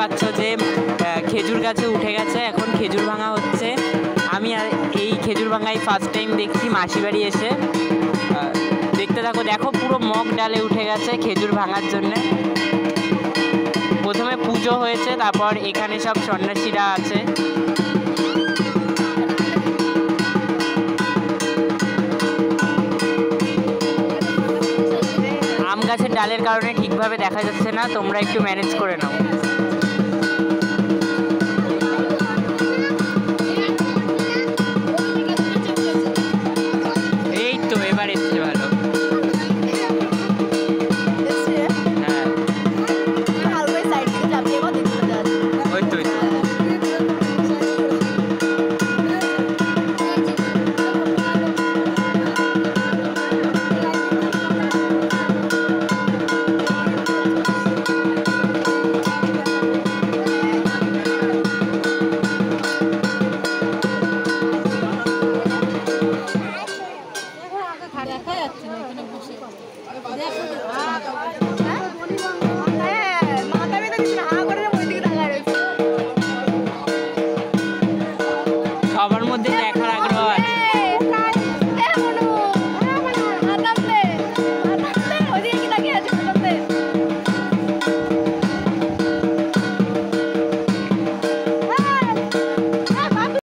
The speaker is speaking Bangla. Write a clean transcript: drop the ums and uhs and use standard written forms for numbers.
পাচ্ছ যে খেজুর গাছে উঠে গেছে, এখন খেজুর ভাঙা হচ্ছে। আমি এই খেজুর ভাঙাই ফার্স্ট টাইম দেখছি মাসি বাড়ি এসে। দেখতে থাকো, দেখো পুরো মগ ডালে উঠে গেছে খেজুর ভাঙার জন্যে। প্রথমে পুজো হয়েছে, তারপর এখানে সব সন্ন্যাসীরা আছে। আম গাছের ডালের কারণে ঠিকভাবে দেখা যাচ্ছে না, তোমরা একটু ম্যানেজ করে নাও।